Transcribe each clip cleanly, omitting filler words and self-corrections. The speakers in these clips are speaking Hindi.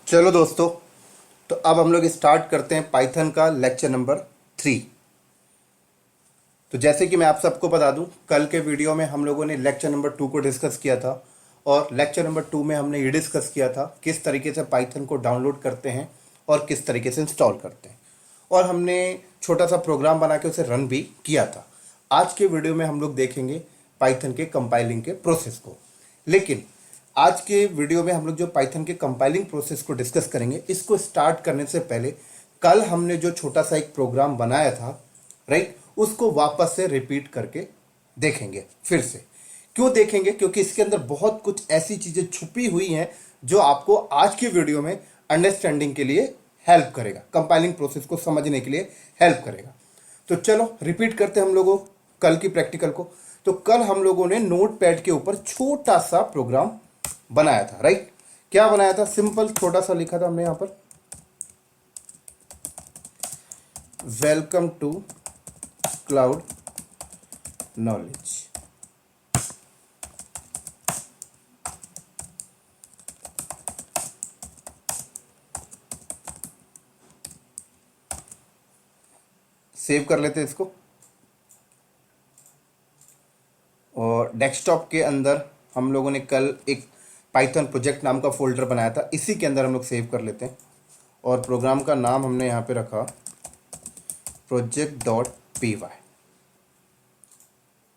चलो दोस्तों, तो अब हम लोग स्टार्ट करते हैं पाइथन का लेक्चर नंबर 3। तो जैसे कि मैं आप सबको बता दूं, कल के वीडियो में हम लोगों ने लेक्चर नंबर 2 को डिस्कस किया था और लेक्चर नंबर 2 में हमने ये डिस्कस किया था किस तरीके से पाइथन को डाउनलोड करते हैं और किस तरीके से इंस्टॉल करते हैं, और हमने छोटा सा प्रोग्राम बना के उसे रन भी किया था। आज के वीडियो में हम लोग देखेंगे पाइथन के कंपाइलिंग के प्रोसेस को। लेकिन आज के वीडियो में हम लोग जो पाइथन के कंपाइलिंग प्रोसेस को डिस्कस करेंगे, इसको स्टार्ट करने से पहले कल हमने जो छोटा सा एक प्रोग्राम बनाया था, राइट, उसको वापस से रिपीट करके देखेंगे फिर से। क्यों देखेंगे? क्योंकि इसके अंदर बहुत कुछ ऐसी चीजें छुपी हुई हैं जो आपको आज की वीडियो में अंडरस्टैंडिंग के लिए हेल्प करेगा, कंपाइलिंग प्रोसेस को समझने के लिए हेल्प करेगा। तो चलो रिपीट करते हैं हम लोगों कल की प्रैक्टिकल को। तो कल हम लोगों ने नोट पैड के ऊपर छोटा सा प्रोग्राम बनाया था, राइट। क्या बनाया था? सिंपल छोटा सा लिखा था हमने यहां पर, welcome to cloud knowledge. Save कर लेते हैं इसको, और डेस्कटॉप के अंदर हम लोगों ने कल एक पाइथन प्रोजेक्ट नाम का फोल्डर बनाया था, इसी के अंदर हम लोग सेव कर लेते हैं। और प्रोग्राम का नाम हमने यहाँ पे रखा project.py,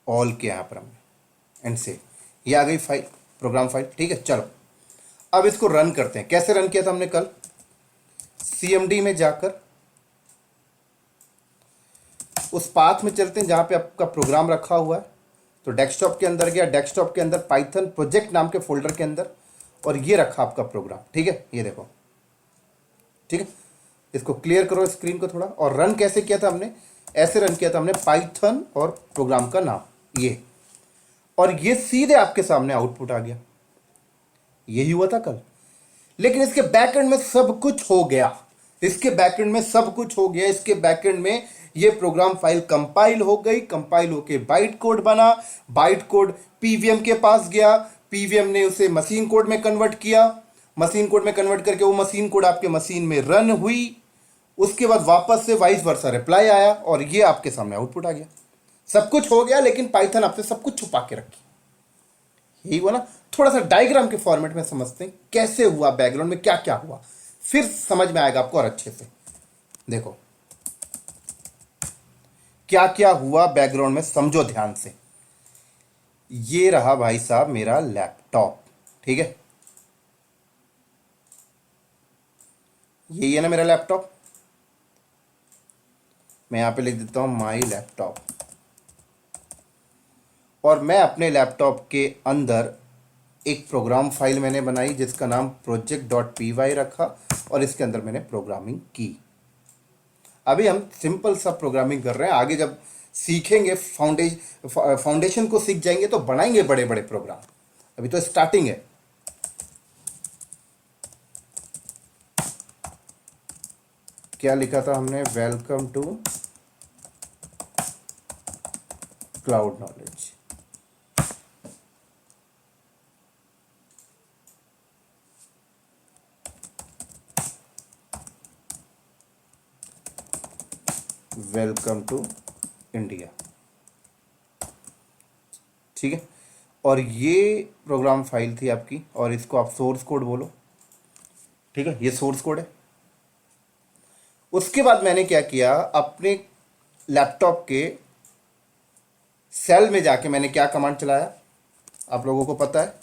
ऑल के यहाँ पर हमने एंड सेव। ये आ गई फाइल, प्रोग्राम फाइल, ठीक है। चलो अब इसको रन करते हैं। कैसे रन किया था हमने कल? CMD में जाकर उस पाथ में चलते हैं जहां पे आपका प्रोग्राम रखा हुआ है। तो डेस्कटॉप के अंदर गया, डेस्कटॉप के अंदर पाइथन प्रोजेक्ट नाम के फोल्डर के अंदर, और ये रखा आपका प्रोग्राम, ठीक है। ये देखो, ठीक है। इसको क्लियर करो स्क्रीन को थोड़ा। और रन कैसे किया था हमने? ऐसे रन किया था हमने, पाइथन और प्रोग्राम का नाम ये, और ये सीधे आपके सामने आउटपुट आ गया। यही हुआ था कल। लेकिन इसके बैकएंड में सब कुछ हो गया, इसके बैकएंड में सब कुछ हो गया। इसके बैकएंड में ये प्रोग्राम फाइल कंपाइल हो गई, कंपाइल होके बाइट कोड बना, बाइट कोड पीवीएम के पास गया, पीवीएम ने उसे मशीन कोड में कन्वर्ट किया, मशीन कोड में कन्वर्ट करके वो मशीन कोड आपके मशीन में रन हुई। उसके बाद वापस से वाइस वर्सा रिप्लाई आया और ये आपके सामने आउटपुट आ गया। सब कुछ हो गया, लेकिन पाइथन आपसे सब कुछ छुपा के रखी। यही हुआ ना। थोड़ा सा डायग्राम के फॉर्मेट में समझते हैं कैसे हुआ, बैकग्राउंड में क्या क्या हुआ, फिर समझ में आएगा आपको और अच्छे से। देखो क्या क्या हुआ बैकग्राउंड में, समझो ध्यान से। ये रहा भाई साहब मेरा लैपटॉप, ठीक है। यही है ना मेरा लैपटॉप। मैं यहां पे लिख देता हूं माई लैपटॉप, और मैं अपने लैपटॉप के अंदर एक प्रोग्राम फाइल मैंने बनाई जिसका नाम project.py रखा, और इसके अंदर मैंने प्रोग्रामिंग की। अभी हम सिंपल सा प्रोग्रामिंग कर रहे हैं, आगे जब सीखेंगे, फाउंडेशन को सीख जाएंगे तो बनाएंगे बड़े बड़े प्रोग्राम। अभी तो स्टार्टिंग है। क्या लिखा था हमने? Welcome to cloud knowledge. Welcome to India, ठीक है। और ये प्रोग्राम फाइल थी आपकी, और इसको आप सोर्स कोड बोलो, ठीक है। ये सोर्स कोड है। उसके बाद मैंने क्या किया, अपने लैपटॉप के सेल में जाके मैंने क्या कमांड चलाया, आप लोगों को पता है,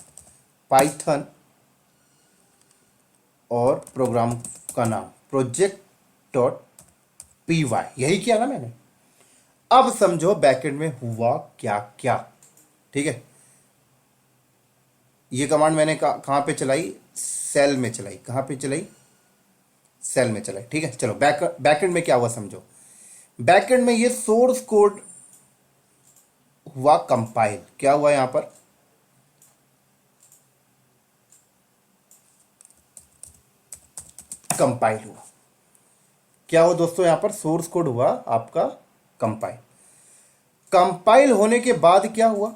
पाइथन और प्रोग्राम का नाम project.py, यही किया ना मैंने। अब समझो बैकएंड में हुआ क्या क्या, ठीक है। ये कमांड मैंने कहां पे चलाई? सेल में चलाई। कहां पे चलाई? सेल में चलाई, ठीक है। चलो बैकएंड में क्या हुआ समझो। बैकएंड में ये सोर्स कोड हुआ कंपाइल। क्या हुआ यहां पर? कंपाइल हुआ। क्या हुआ दोस्तों? यहां पर सोर्स कोड हुआ आपका कंपाइल। कंपाइल होने के बाद क्या हुआ?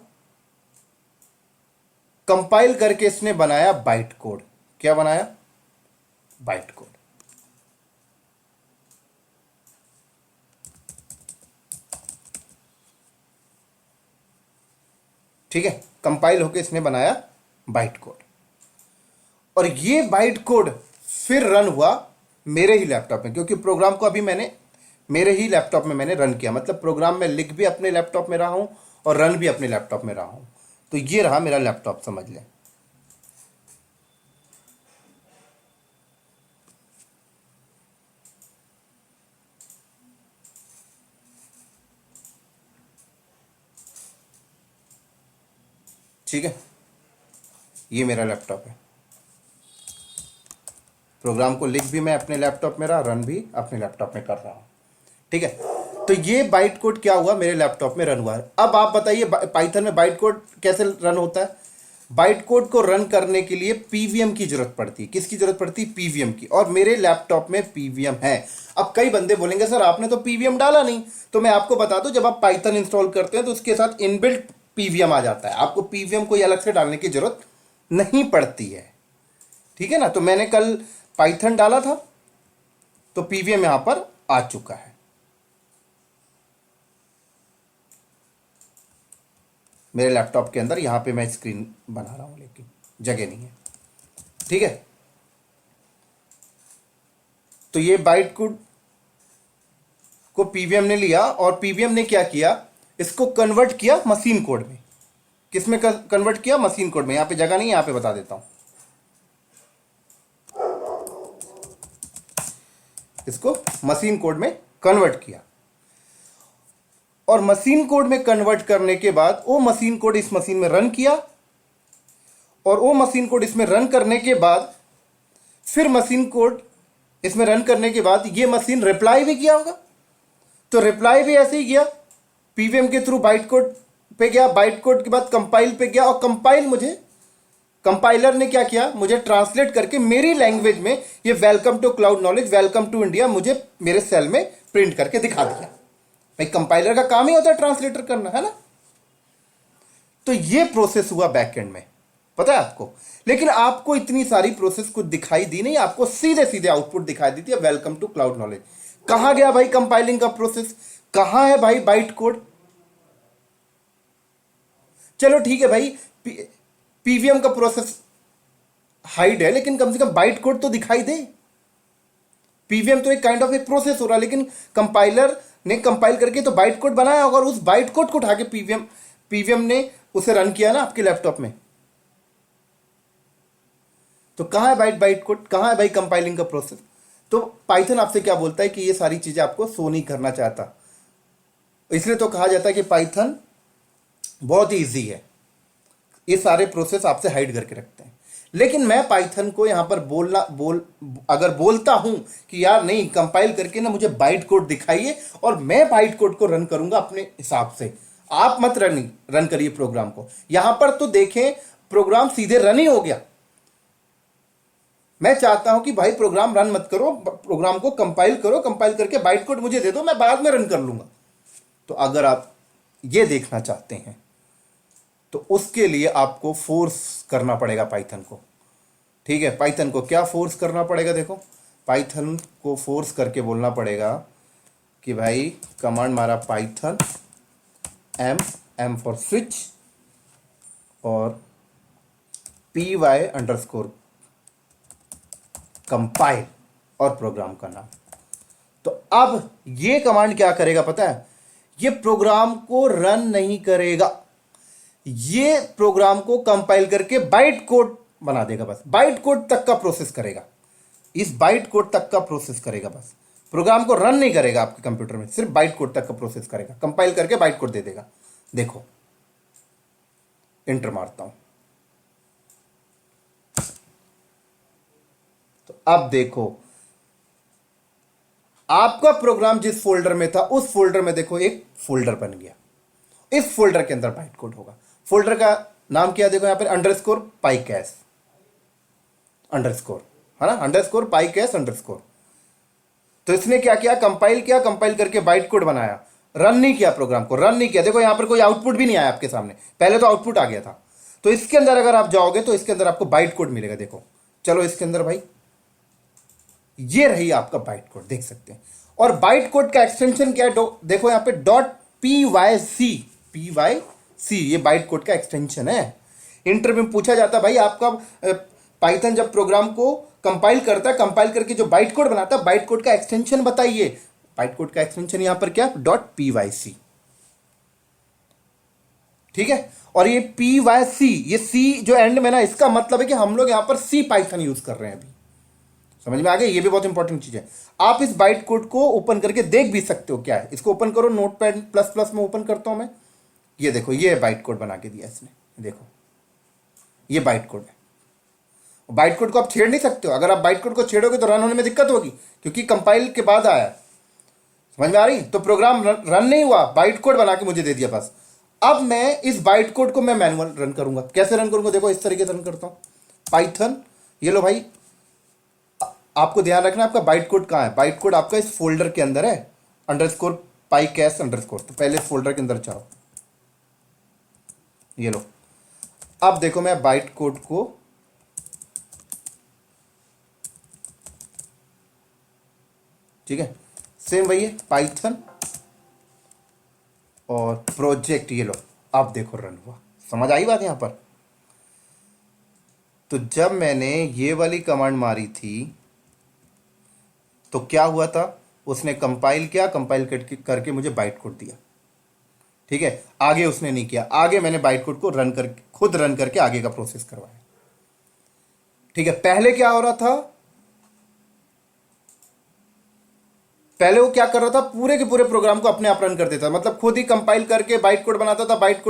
कंपाइल करके इसने बनाया बाइट कोड। क्या बनाया? Byte code. ठीक है, कंपाइल होके इसने बनाया बाइट कोड, और ये बाइट कोड फिर रन हुआ मेरे ही लैपटॉप में, क्योंकि प्रोग्राम को अभी मैंने मेरे ही लैपटॉप में मैंने रन किया, मतलब प्रोग्राम में लिख भी अपने लैपटॉप में रहा हूं और रन भी अपने लैपटॉप में रहा हूं। तो ये रहा मेरा लैपटॉप, समझ लें। ठीक है, ये मेरा लैपटॉप है, प्रोग्राम को लिख भी मैं अपने लैपटॉप में रहा, रन भी अपने लैपटॉप में कर रहा हूं। ठीक है, तो ये बाइट कोड क्या हुआ, मेरे लैपटॉप में रन हुआ है। अब आप बताइए पाइथन में बाइट कोड कैसे रन होता है। बाइट कोड को रन करने के लिए पीवीएम की जरूरत पड़ती है। किसकी जरूरत पड़ती है? पीवीएम की, और मेरे लैपटॉप में पीवीएम है। अब कई बंदे बोलेंगे सर आपने तो पीवीएम डाला नहीं, तो मैं आपको बता दूं, जब आप पाइथन इंस्टॉल करते हैं तो उसके साथ इनबिल्ट पीवीएम आ जाता है, आपको पीवीएम कोई अलग से डालने की जरूरत नहीं पड़ती है। ठीक है ना, तो मैंने कल पाइथन डाला था तो पीवीएम यहां पर आ चुका है। मेरे लैपटॉप के अंदर यहां पे मैं स्क्रीन बना रहा हूं, लेकिन जगह नहीं है। ठीक है, तो ये बाइट कोड को पीवीएम ने लिया, और पीवीएम ने क्या किया, इसको कन्वर्ट किया मशीन कोड में। किसमें कन्वर्ट किया? मशीन कोड में। यहां पे जगह नहीं है, यहां पे बता देता हूं। इसको मशीन कोड में कन्वर्ट किया, और मशीन कोड में कन्वर्ट करने के बाद वो मशीन कोड इस मशीन में रन किया, और वो मशीन कोड इसमें रन करने के बाद फिर मशीन कोड इसमें रन करने के बाद ये मशीन रिप्लाई भी किया होगा। तो रिप्लाई भी ऐसे ही किया, पीवीएम के थ्रू बाइट कोड पे गया, बाइट कोड के बाद कंपाइल पे गया, और कंपाइलर ने क्या किया, मुझे ट्रांसलेट करके मेरी लैंग्वेज में ये welcome to cloud knowledge, welcome to India मुझे मेरे सेल में प्रिंट करके दिखा दिया। भाई कंपाइलर का काम ही होता है ट्रांसलेटर करना, है ना। तो ये प्रोसेस हुआ बैकएंड में, पता है आपको। लेकिन आपको इतनी सारी प्रोसेस कुछ दिखाई दी नहीं, आपको सीधे सीधे आउटपुट दिखाई दी थी, वेलकम टू क्लाउड नॉलेज। कहां गया भाई कंपाइलिंग का प्रोसेस, कहां है भाई बाइट कोड? चलो ठीक है भाई, पीवीएम का प्रोसेस हाइड है, लेकिन कम से कम बाइट कोड तो दिखाई दे। पीवीएम तो एक काइंड ऑफ एक प्रोसेस हो रहा है, लेकिन कंपाइलर ने कंपाइल करके तो बाइट कोड बनाया होगा, और उस बाइट कोड को उठा के पीवीएम ने उसे रन किया ना आपके लैपटॉप में। तो कहां है बाइट कोड, कहां है भाई कंपाइलिंग का प्रोसेस? तो पाइथन आपसे क्या बोलता है कि ये सारी चीजें आपको शो नहीं करना चाहता, इसलिए तो कहा जाता है कि पाइथन बहुत ही ईजी है, ये सारे प्रोसेस आपसे हाइड करके रखते हैं। लेकिन मैं पाइथन को यहां पर अगर बोलता हूं कि यार नहीं, कंपाइल करके ना मुझे बाइट कोड दिखाइए और मैं बाइट कोड को रन करूंगा अपने हिसाब से, आप मत रन करिए प्रोग्राम को। यहां पर तो देखें प्रोग्राम सीधे रन ही हो गया। मैं चाहता हूं कि भाई प्रोग्राम रन मत करो, प्रोग्राम को कंपाइल करो, कंपाइल करके बाइट कोड मुझे दे दो, मैं बाद में रन कर लूंगा। तो अगर आप ये देखना चाहते हैं तो उसके लिए आपको फोर्स करना पड़ेगा पाइथन को। ठीक है, पाइथन को क्या फोर्स करना पड़ेगा? देखो, पाइथन को फोर्स करके बोलना पड़ेगा कि भाई कमांड मारा पाइथन एम फॉर स्विच और py_कंपाइल और प्रोग्राम का नाम। तो अब ये कमांड क्या करेगा पता है? ये प्रोग्राम को रन नहीं करेगा, ये प्रोग्राम को कंपाइल करके बाइट कोड बना देगा, बस बाइट कोड तक का प्रोसेस करेगा, इस बाइट कोड तक का प्रोसेस करेगा, बस प्रोग्राम को रन नहीं करेगा आपके कंप्यूटर में, सिर्फ बाइट कोड तक का प्रोसेस करेगा, कंपाइल करके बाइट कोड दे देगा। देखो एंटर मारता हूं तो अब देखो आपका प्रोग्राम जिस फोल्डर में था उस फोल्डर में देखो एक फोल्डर बन गया, इस फोल्डर के अंदर बाइट कोड होगा। फोल्डर का नाम क्या देखो यहां पर, अंडरस्कोर पाइकैश अंडरस्कोर, है ना, अंडरस्कोर पाइकैश अंडरस्कोर। तो इसने क्या किया, कंपाइल किया, कंपाइल करके बाइट कोड बनाया, रन नहीं किया, प्रोग्राम को रन नहीं किया। देखो यहां पर कोई आउटपुट भी नहीं आया आपके सामने, पहले तो आउटपुट आ गया था। तो इसके अंदर अगर आप जाओगे तो इसके अंदर आपको बाइट कोड मिलेगा। देखो चलो इसके अंदर भाई ये रही आपका बाइट कोड, देख सकते हैं। और बाइट कोड का एक्सटेंशन क्या है, देखो यहां पे .py_c ये बाइट कोड का एक्सटेंशन है। इंटरव्यू में पूछा जाता है भाई आपका पाइथन जब प्रोग्राम को कंपाइल करता है, कंपाइल करके जो बाइट कोड बनाता है, बाइट कोड का एक्सटेंशन बताइए। बाइट कोड का एक्सटेंशन यहां पर क्या, .py_c। ठीक है। और ये py_c, ये सी जो एंड में ना, इसका मतलब है कि हम लोग यहां पर सी पाइथन यूज कर रहे हैं अभी। समझ में आ गया, ये भी बहुत इंपॉर्टेंट चीज है। आप इस बाइट कोड को ओपन करके देख भी सकते हो क्या है। इसको ओपन करो, नोटपैड प्लस प्लस में ओपन करता हूं मैं। ये देखो, ये बाइट कोड बना के दिया इसने, देखो ये बाइट कोड है। बाइट कोड को आप छेड़ नहीं सकते हो। अगर आप बाइट कोड को छेड़ोगे तो रन होने में दिक्कत होगी, क्योंकि कंपाइल के बाद आया। समझ में आ रही? तो प्रोग्राम रन नहीं हुआ, बाइट कोड बना के मुझे दे दिया बस। अब मैं इस बाइट कोड को मैं मैनुअल रन करूंगा। कैसे रन करूंगा, देखो इस तरीके से रन करता हूं। पाइथन, ये लो भाई, आपको ध्यान रखना आपका बाइट कोड कहां है। बाइट कोड आपका इस फोल्डर के अंदर है, अंडरस्कोर पाइकैस अंडरस्कोर। तो पहले इस फोल्डर के अंदर जाओ, ये लो। अब देखो मैं बाइट कोड को, ठीक है, सेम वही है, पाइथन और प्रोजेक्ट, ये लो। अब देखो रन हुआ। समझ आई बात यहां पर? तो जब मैंने ये वाली कमांड मारी थी तो क्या हुआ था, उसने कंपाइल किया, कंपाइल करके मुझे बाइट कोड दिया। ठीक है, आगे उसने नहीं किया। आगे मैंने बाइट कोड को रन कर, खुद रन करके आगे का प्रोसेस करवाया। ठीक है, पहले क्या हो रहा था, पहले वो क्या कर रहा था, पूरे के पूरे प्रोग्राम को अपने आप रन कर देता था। मतलब खुद ही कंपाइल करके बाइट कोड बनाता था, बाइट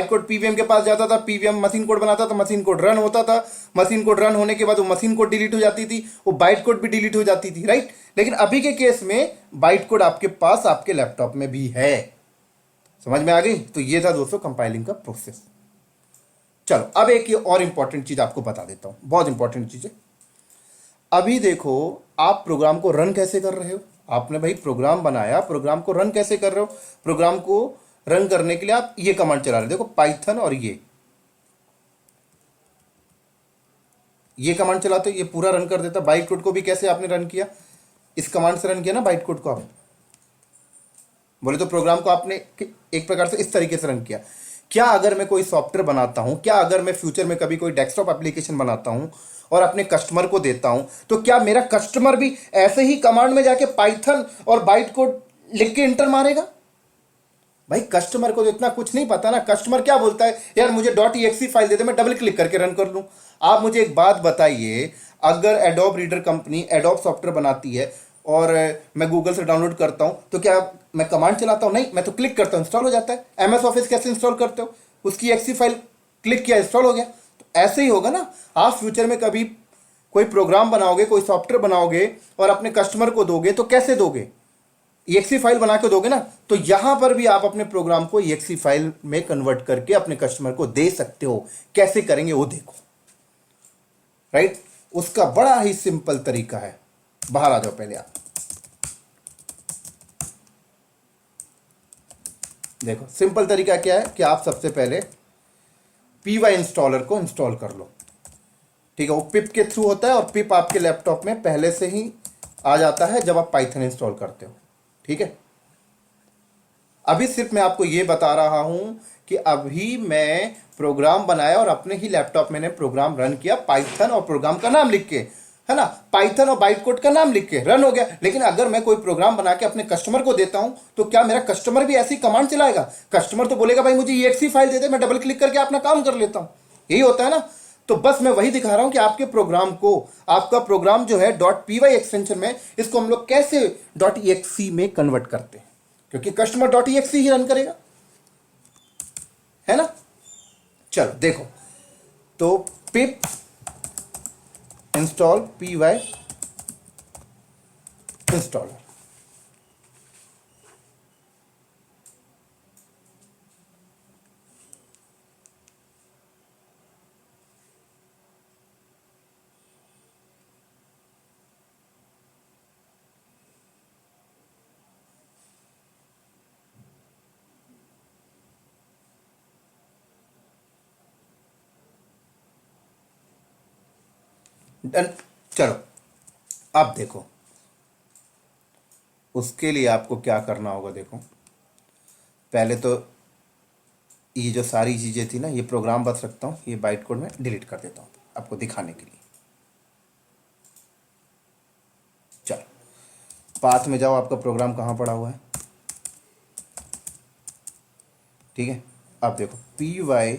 कोड पीवीएम के पास जाता था, पीवीएम मशीन कोड बनाता था, मशीन कोड रन होता था। मशीन कोड रन होने के बाद वो मशीन कोड डिलीट हो जाती थी, वो बाइट कोड भी डिलीट हो जाती थी, राइट। लेकिन अभी के केस में बाइट कोड आपके पास, आपके लैपटॉप में भी है। समझ में आ गई? तो ये था दोस्तों कंपाइलिंग का प्रोसेस। चलो अब एक और इंपॉर्टेंट चीज आपको बता देता हूं, बहुत इंपॉर्टेंट चीज है। अभी देखो, आप प्रोग्राम को रन कैसे कर रहे हो। आपने भाई प्रोग्राम बनाया, प्रोग्राम को रन कैसे कर रहे हो। प्रोग्राम को रन करने के लिए आप ये कमांड चला रहे हो, देखो पाइथन, और ये कमांड चलाते हो, ये पूरा रन कर देता। बाइट कोड को भी कैसे आपने रन किया, इस कमांड से रन किया ना बाइट कोड को। आप बोले तो प्रोग्राम को आपने एक प्रकार से इस तरीके से रन किया। क्या अगर मैं कोई सॉफ्टवेयर बनाता हूं, क्या अगर मैं फ्यूचर में कभी कोई डेस्कटॉप एप्लीकेशन बनाता हूं और अपने कस्टमर को देता हूं, तो क्या मेरा कस्टमर भी ऐसे ही कमांड में जाके पाइथन और बाइट कोड लिख के इंटर मारेगा? भाई कस्टमर को तो इतना कुछ नहीं पता ना। कस्टमर क्या बोलता है, यार मुझे .exe फाइल दे दे, मैं डबल क्लिक करके रन कर लूं। आप मुझे एक बात बताइए, अगर adobe reader company adobe software बनाती है और मैं गूगल से डाउनलोड करता हूं, तो क्या मैं कमांड चलाता हूं? नहीं, मैं तो क्लिक करता हूं, इंस्टॉल हो जाता है। एमएस ऑफिस कैसे इंस्टॉल करते हो, उसकी एक्सी फाइल क्लिक किया, इंस्टॉल हो गया। तो ऐसे ही होगा ना, आप फ्यूचर में कभी कोई प्रोग्राम बनाओगे, कोई सॉफ्टवेयर बनाओगे और अपने कस्टमर को दोगे, तो कैसे दोगे? EXE फाइल बना के दोगे ना। तो यहां पर भी आप अपने प्रोग्राम को EXE फाइल में कन्वर्ट करके अपने कस्टमर को दे सकते हो। कैसे करेंगे वो देखो, राइट। उसका बड़ा ही सिंपल तरीका है। बाहर आ जाओ पहले आप, देखो सिंपल तरीका क्या है कि आप सबसे पहले py इंस्टॉलर को इंस्टॉल कर लो। ठीक है, वो पिप के थ्रू होता है और पिप आपके लैपटॉप में पहले से ही आ जाता है जब आप पाइथन इंस्टॉल करते हो। ठीक है, अभी सिर्फ मैं आपको यह बता रहा हूं कि अभी मैं प्रोग्राम बनाया और अपने ही लैपटॉप में प्रोग्राम रन किया, पाइथन और प्रोग्राम का नाम लिख के, है ना, पाइथन और बाइट कोड का नाम लिख के रन हो गया। लेकिन अगर मैं कोई प्रोग्राम बना के अपने कस्टमर को देता हूं, तो क्या मेरा कस्टमर भी ऐसी कमांड चलाएगा? कस्टमर तो बोलेगा भाई मुझे EXE फाइल दे दे, मैं डबल क्लिक करके अपना काम कर लेता हूं। यही होता है ना। तो बस मैं वही दिखा रहा हूं कि आपके प्रोग्राम को, आपका प्रोग्राम जो है .py एक्सटेंशन में, इसको हम लोग कैसे .exe में कन्वर्ट करते हैं, क्योंकि कस्टमर .exe ही रन करेगा, है ना। चलो देखो, तो पिप इंस्टॉल py इंस्टॉलर, डन। चलो अब देखो, उसके लिए आपको क्या करना होगा। देखो, पहले तो ये जो सारी चीज़ें थी ना, ये प्रोग्राम बस रखता हूँ, ये बाइट कोड में डिलीट कर देता हूँ आपको दिखाने के लिए। चलो, पाथ में जाओ, आपका प्रोग्राम कहाँ पड़ा हुआ है, ठीक है। अब देखो, पी वाई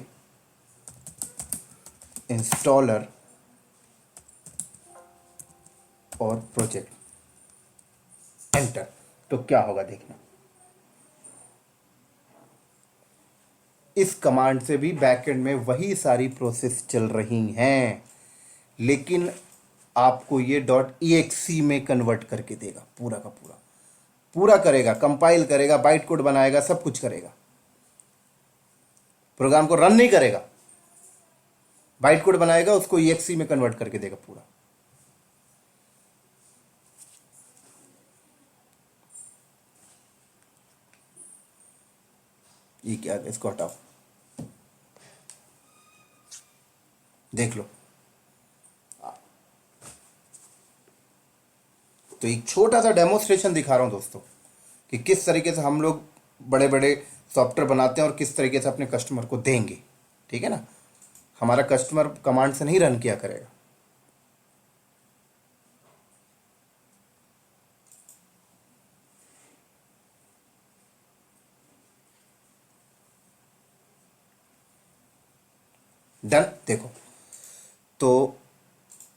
इंस्टॉलर और प्रोजेक्ट, एंटर। तो क्या होगा देखना, इस कमांड से भी बैकएंड में वही सारी प्रोसेस चल रही हैं, लेकिन आपको ये .exe में कन्वर्ट करके देगा, पूरा का पूरा पूरा करेगा, कंपाइल करेगा, बाइट कोड बनाएगा, सब कुछ करेगा, प्रोग्राम को रन नहीं करेगा, बाइट कोड बनाएगा, उसको exe में कन्वर्ट करके देगा पूरा। ये क्या है, इसको हटाओ, देख लो। तो एक छोटा सा डेमोस्ट्रेशन दिखा रहा हूं दोस्तों कि किस तरीके से हम लोग बड़े बड़े सॉफ्टवेयर बनाते हैं और किस तरीके से अपने कस्टमर को देंगे, ठीक है ना। हमारा कस्टमर कमांड से नहीं रन किया करेगा। डन। देखो, तो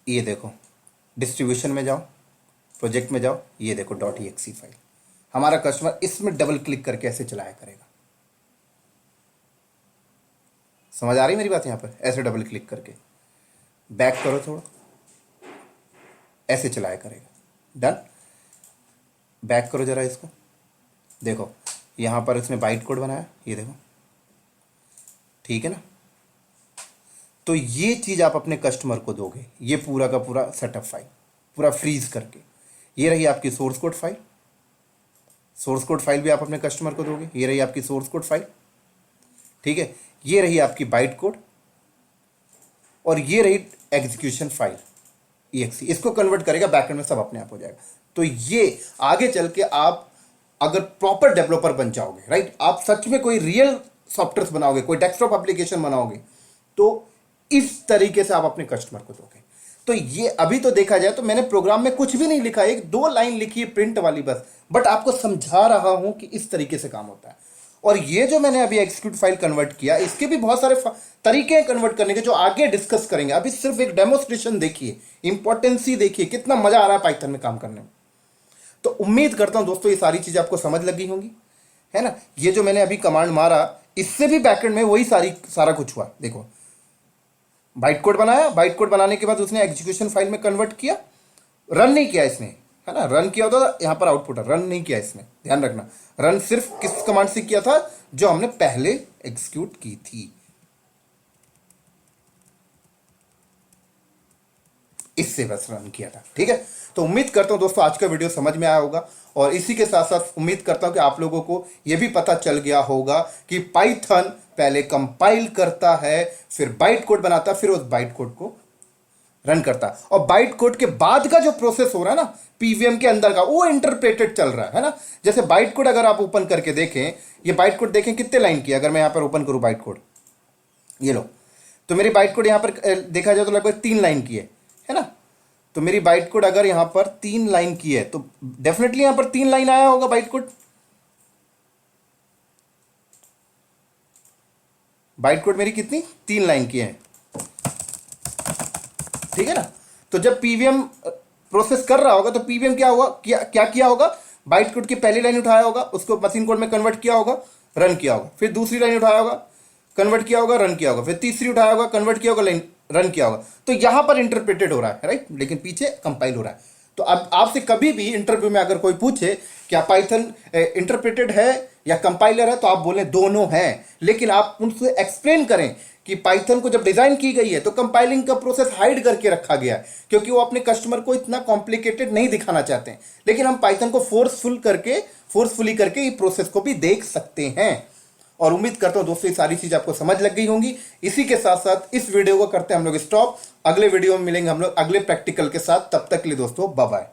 ये देखो, डिस्ट्रीब्यूशन में जाओ, प्रोजेक्ट में जाओ, ये देखो .exe फाइल, हमारा कस्टमर इसमें डबल क्लिक करके ऐसे चलाया करेगा। समझ आ रही मेरी बात? यहां पर ऐसे डबल क्लिक करके बैक करो थोड़ा, ऐसे चलाया करेगा। डन। बैक करो जरा इसको, देखो यहां पर इसने बाइट कोड बनाया, ये देखो, ठीक है ना। तो ये चीज आप अपने कस्टमर को दोगे, ये पूरा का पूरा सेटअप फाइल पूरा फ्रीज करके। ये रही आपकी source code file, source code file भी आप अपने कस्टमर को दोगे, ये रही आपकी सोर्स कोड फाइल, ठीक है। ये रही आपकी बाइट कोड, और ये रही एग्जीक्यूशन फाइल exe। इसको कन्वर्ट करेगा बैकएंड में, सब अपने आप हो जाएगा। तो ये आगे चल के आप अगर प्रॉपर डेवलपर बन जाओगे, राइट, आप सच में कोई रियल सॉफ्टवेयर बनाओगे, कोई डेस्कटॉप एप्लीकेशन बनाओगे, तो इस तरीके से आप अपने कस्टमर को दोगे। तो ये अभी तो देखा जाए तो मैंने प्रोग्राम में कुछ भी नहीं लिखा, एक दो लाइन लिखी है प्रिंट वाली बस, बट आपको समझा रहा हूं कि इस तरीके से काम होता है। और ये जो मैंने अभी एग्जीक्यूट फाइल कन्वर्ट किया, इसके भी बहुत सारे तरीके हैं कन्वर्ट करने के, जो आगे डिस्कस करेंगे। अभी सिर्फ एक डेमोस्ट्रेशन देखिए, इंपॉर्टेंसी देखिए, कितना मजा आ रहा है पाइथन में काम करने में। तो उम्मीद करता हूं दोस्तों ये सारी चीजें आपको समझ लगी होंगी, है ना। ये जो मैंने अभी कमांड मारा, इससे भी बैकएंड में वही सारा कुछ हुआ। देखो, बाइट कोड बनाया, बाइट कोड बनाने के बाद उसने एग्जीक्यूशन फाइल में कन्वर्ट किया, रन नहीं किया इसने, है ना। रन किया होता तो यहां पर आउटपुट है, रन नहीं किया इसने, ध्यान रखना। रन सिर्फ किस कमांड से किया था, जो हमने पहले एग्जीक्यूट की थी, इससे बस रन किया था, ठीक है। तो उम्मीद करता हूं दोस्तों आज का वीडियो समझ में आया होगा, और इसी के साथ साथ उम्मीद करता हूं कि आप लोगों को यह भी पता चल गया होगा कि पाइथन पहले कंपाइल करता है, फिर बाइट कोड बनाता है, फिर उस बाइट कोड को रन करता है, और बाइट कोड के बाद का जो प्रोसेस हो रहा है ना पीवीएम के अंदर का, वो इंटरप्रेटेड चल रहा है ना। जैसे बाइट कोड अगर आप ओपन करके देखें, ये बाइट कोड देखें कितने लाइन की, अगर मैं यहां पर ओपन करूं बाइट कोड, ये लो, तो मेरी बाइट कोड यहां पर देखा जाए तो लगभग 3 लाइन की है ना। तो मेरी बाइट कोड अगर यहां पर 3 लाइन की है, तो डेफिनेटली यहां पर 3 लाइन आया होगा बाइट कोड। बाइट कोड मेरी कितनी, 3 लाइन की है, ठीक है ना। तो जब पीवीएम प्रोसेस कर रहा होगा, तो पीवीएम क्या होगा, क्या किया होगा, बाइट कोड की पहली लाइन उठाया होगा, उसको मशीन कोड में कन्वर्ट किया होगा, रन किया होगा, फिर दूसरी लाइन उठाया होगा, कन्वर्ट किया होगा, रन किया होगा, फिर तीसरी उठाया होगा, कन्वर्ट किया होगा, लाइन रन किया होगा। तो यहां पर इंटरप्रेटेड हो रहा है, राइट, लेकिन पीछे कंपाइल हो रहा है। तो अब आपसे कभी भी इंटरव्यू में अगर कोई पूछे क्या पाइथन इंटरप्रेटेड है या कंपाइलर है, तो आप बोले दोनों हैं, लेकिन आप उनसे एक्सप्लेन करें कि पाइथन को जब डिजाइन की गई है तो कंपाइलिंग का प्रोसेस हाइड करके रखा गया है, क्योंकि वो अपने कस्टमर को इतना कॉम्प्लिकेटेड नहीं दिखाना चाहते हैं। लेकिन हम पाइथन को फोर्सफुली करके ये प्रोसेस को भी देख सकते हैं। और उम्मीद करता हूं दोस्तों ये सारी चीज आपको समझ लग गई होंगी। इसी के साथ साथ इस वीडियो को करते हैं हम लोग स्टॉप। अगले वीडियो में मिलेंगे हम लोग अगले प्रैक्टिकल के साथ। तब तक के लिए दोस्तों बाय बाय।